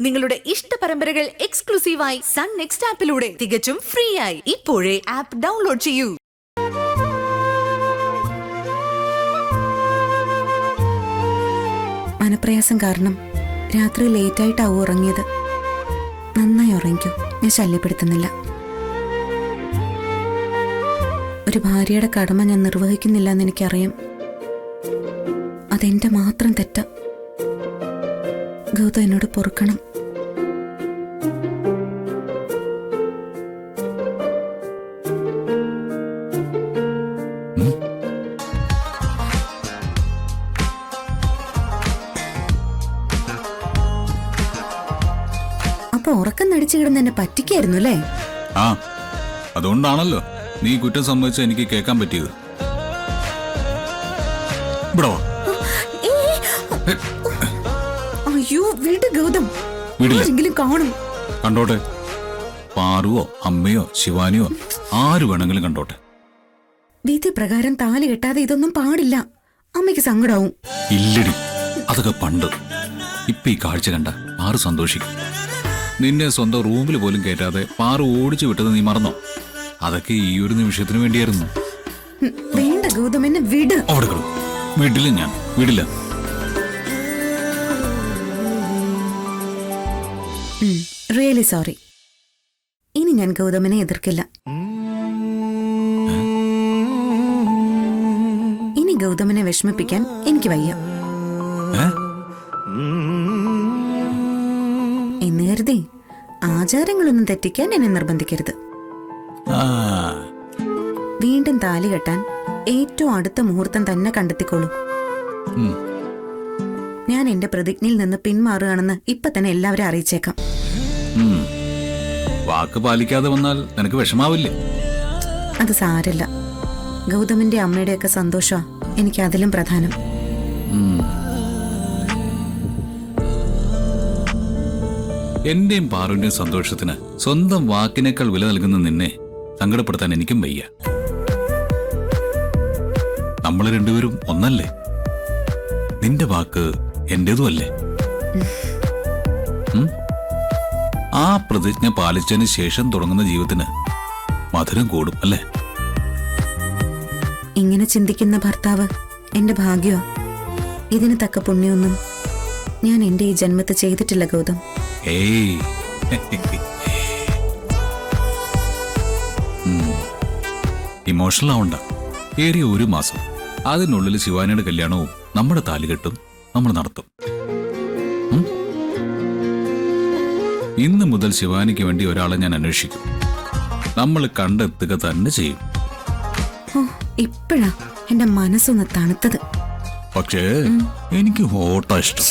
നിങ്ങളുടെ ഇഷ്ട പരമ്പരകൾ എക്സ്ക്ലൂസീവായി സൺ നെക്സ്റ്റ് ആപ്പിലൂടെ തികച്ചും ഫ്രീ ആയി ഇപ്പോഴേ ആപ്പ് ഡൗൺലോഡ് ചെയ്യൂ. മനപ്രയാസം കാരണം രാത്രി ലേറ്റായിട്ടാവും ഉറങ്ങിയത്. നന്നായി ഉറങ്ങിക്കോ, ഞാൻ ശല്യപ്പെടുത്തുന്നില്ല. ഒരു ഭാര്യയുടെ കടമ ഞാൻ നിർവഹിക്കുന്നില്ല എന്ന് എനിക്കറിയാം. അതെന്റെ മാത്രം തെറ്റാ. ഗൗതം എന്നോട് പൊറുക്കണം. അപ്പൊ ഉറക്കം നടിച്ചു കിടന്ന് എന്നെ പറ്റിക്കായിരുന്നു അല്ലേ? ആ, അതുകൊണ്ടാണല്ലോ നീ കുറ്റം സംഭവിച്ച എനിക്ക് കേൾക്കാൻ പറ്റിയത്. അയ്യോ വീട് ഗൗതം, ആരെങ്കിലും കാണും. കണ്ടോട്ടെ, പാറുവോ അമ്മയോ ശിവാനിയോ ആര് വേണമെങ്കിലും കണ്ടോട്ടെ. വിധി പ്രകാരം താലി കെട്ടാതെ ഇതൊന്നും പാടില്ല. അമ്മയ്ക്ക് സങ്കടാവും. ഇല്ലടി, അതൊക്കെ പണ്ട്. ഇപ്പൊ ഈ കാഴ്ച കണ്ട പാറു സന്തോഷിക്കും. നിന്നെ സ്വന്തം റൂമിൽ പോലും കയറ്റാതെ പാറു ഓടിച്ചു വിട്ടത് നീ മറന്നോ? അതൊക്കെ ഈ ഒരു നിമിഷത്തിന് വേണ്ടിയായിരുന്നു. വേണ്ട ഗൗതം, എന്നെ വിട്. അവിടെ വീട്ടില്ല, ഞാൻ വീടില്ല. Really sorry. ഇനി ഞാൻ ഗൗതമിനെ എതിർക്കില്ല. ഇനി ഗൗതമിനെ വിഷമിപ്പിക്കാൻ എനിക്ക് വയ്യ എന്ന് കരുതി ആചാരങ്ങളൊന്നും തെറ്റിക്കാൻ എന്നെ നിർബന്ധിക്കരുത്. വീണ്ടും താലി കെട്ടാൻ ഏറ്റവും അടുത്ത മുഹൂർത്തം തന്നെ കണ്ടെത്തിക്കോളൂ. ഞാൻ എന്റെ പ്രതിജ്ഞയിൽ നിന്ന് പിന്മാറുകയാണെന്ന് ഇപ്പൊ തന്നെ എല്ലാവരും അറിയിച്ചേക്കാം. വാക്ക് പാലിക്കാതെ വന്നാൽ നിനക്ക് വിഷമാവില്ലേ? അത് സാരല്ല. ഗൗതമിന്റെ അമ്മയുടെയൊക്കെ സന്തോഷാ എനിക്ക് അതിലും പ്രധാനം. എന്റെയും പാറുവിന്റെയും സന്തോഷത്തിന് സ്വന്തം വാക്കിനേക്കാൾ വില നൽകുന്ന നിന്നെ സങ്കടപ്പെടുത്താൻ എനിക്കും വയ്യ. നമ്മൾ രണ്ടുപേരും ഒന്നല്ലേ? നിന്റെ വാക്ക് എന്റേതും അല്ലേ? ആ പ്രതിജ്ഞ പാലിച്ചതിന് ശേഷം തുടങ്ങുന്ന ജീവിതത്തിന് മധുരം കൂടും അല്ലേ? ഇങ്ങനെ ചിന്തിക്കുന്ന ഭർത്താവ് എന്റെ ഭാഗ്യമാ. ഇതിന് തക്ക പുണ്യമൊന്നും ഞാൻ എന്റെ ഈ ജന്മത്തെ ചെയ്തിട്ടില്ല ഗൗതം. ഏയ്, ഇമോഷണൽ ആവണ്ട. ഏറിയ ഒരു മാസം, അതിനുള്ളിൽ ശിവാനിയുടെ കല്യാണവും നമ്മുടെ താലികെട്ടും നമ്മൾ നടത്തും. ഇന്ന് മുതൽ ശിവാനിക്ക് വേണ്ടി ഒരാളെ ഞാൻ അന്വേഷിക്കും. നമ്മൾ കണ്ടെത്തുക തന്നെ ചെയ്യും. ഇപ്പോഴാ എന്റെ മനസ്സൊന്ന് തണുത്തത്. പക്ഷേ എനിക്ക് ഹോട്ടാ ഇഷ്ടം.